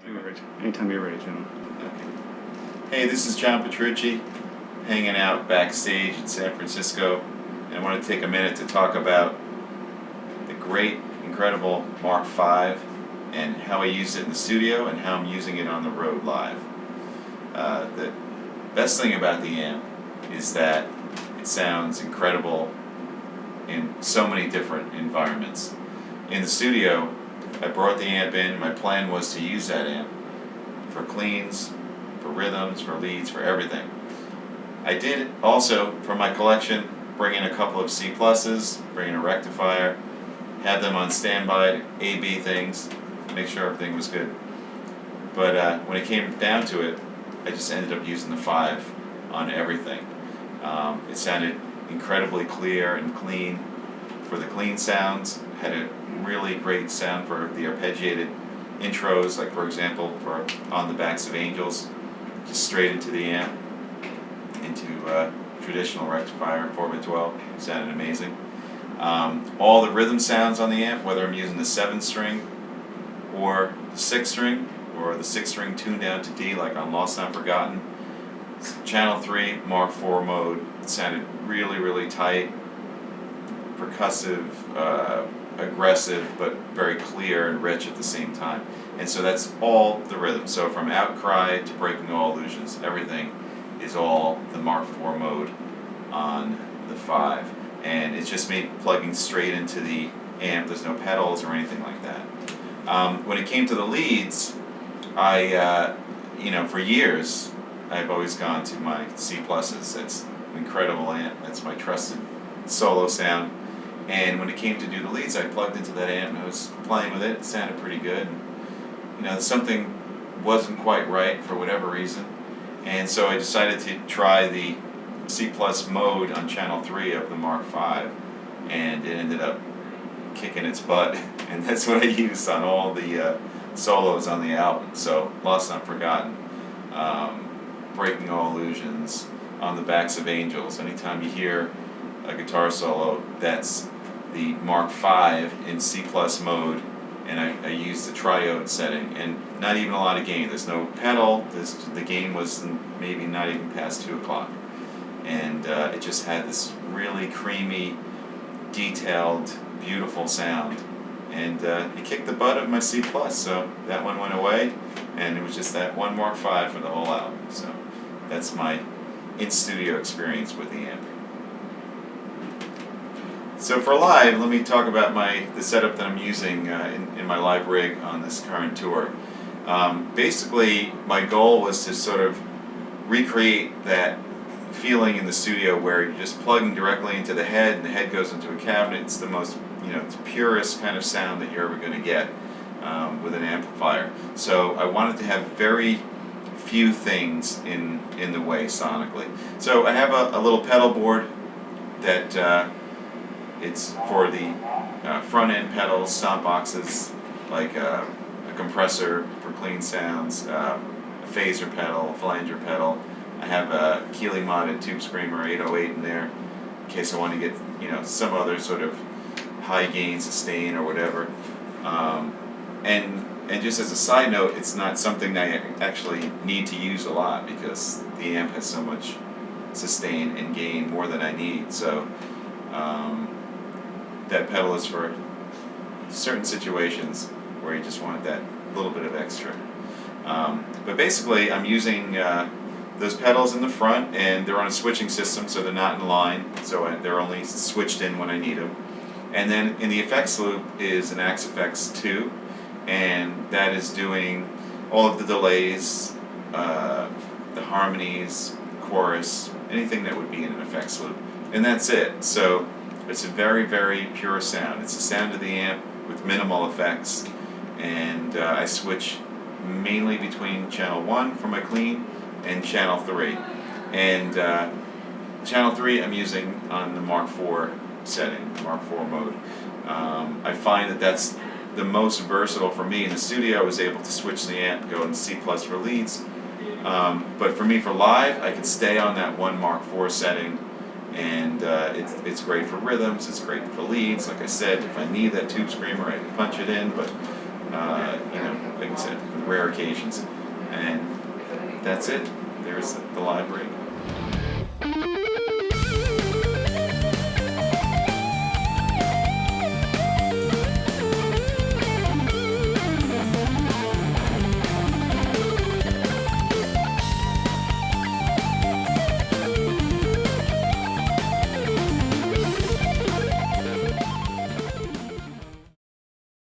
Anytime you're ready, John. Hey, this is John Petrucci, hanging out backstage in San Francisco, and I want to take a minute to talk about the great, incredible Mark V and how I use it in the studio and how I'm using it on the road live. The best thing about the amp is that it sounds incredible in so many different environments. In the studio, I brought the amp in. My plan was to use that amp for cleans, for rhythms, for leads, for everything. I did also, for my collection, bring in a couple of C pluses, bring in a rectifier, have them on standby, A-B things, make sure everything was good. But when it came down to it, I just ended up using the 5 on everything. It sounded incredibly clear and clean for the clean sounds, had a really great sound for the arpeggiated intros, like for example for On the Backs of Angels, just straight into the amp, into traditional rectifier 4x12, sounded amazing. All the rhythm sounds on the amp, whether I'm using the 7-string or the 6-string, or the 6-string tuned down to D like on Lost Not Forgotten. Channel 3 Mark IV mode sounded really, really tight, percussive, aggressive, but very clear and rich at the same time. And so that's all the rhythm. So from Outcry to Breaking All Illusions, everything is all the Mark IV mode on the 5. And it's just me plugging straight into the amp. There's no pedals or anything like that. When it came to the leads, for years, I've always gone to my C pluses. That's an incredible amp. That's my trusted solo sound. And when it came to do the leads, I plugged into that amp and I was playing with it. It sounded pretty good. Something wasn't quite right for whatever reason. And so I decided to try the C plus mode on channel 3 of the Mark V, and it ended up kicking its butt. And that's what I used on all the solos on the album. So Lost Not Forgotten, Breaking All Illusions, On the Backs of Angels. Anytime you hear a guitar solo, that's the Mark V in C plus mode, and I used the triode setting, and not even a lot of gain. There's no pedal. The gain was maybe not even past 2 o'clock, and it just had this really creamy, detailed, beautiful sound, and it kicked the butt of my C plus. So that one went away, and it was just that one Mark V for the whole album. So that's my in-studio experience with the amp. So for live, let me talk about the setup that I'm using in my live rig on this current tour. Basically, my goal was to sort of recreate that feeling in the studio where you're just plugging directly into the head, and the head goes into a cabinet. It's the most, it's purest kind of sound that you're ever going to get with an amplifier. So I wanted to have very few things in the way sonically. So I have a little pedal board that it's for the front end pedals, stomp boxes, like a compressor for clean sounds, a phaser pedal, a flanger pedal. I have a Keeley modded Tube Screamer 808 in there in case I want to get some other sort of high gain sustain or whatever. And just as a side note, it's not something that I actually need to use a lot because the amp has so much sustain and gain, more than I need. So that pedal is for certain situations where you just want that little bit of extra. But basically, I'm using those pedals in the front, and they're on a switching system, so they're not in line, so they're only switched in when I need them. And then in the effects loop is an Axe FX 2, and that is doing all of the delays, the harmonies, chorus, anything that would be in an effects loop. And that's it. So it's a very, very pure sound. It's the sound of the amp with minimal effects, and I switch mainly between channel 1 for my clean and channel 3. And channel 3 I'm using on the Mark IV setting, Mark IV mode. I find that that's the most versatile for me. In the studio I was able to switch the amp, go into C plus for leads, but for me for live I can stay on that one Mark IV setting, and it's great for rhythms, it's great for leads. Like I said, if I need that Tube Screamer I can punch it in, but like I said, for the rare occasions. And that's it. There's the library.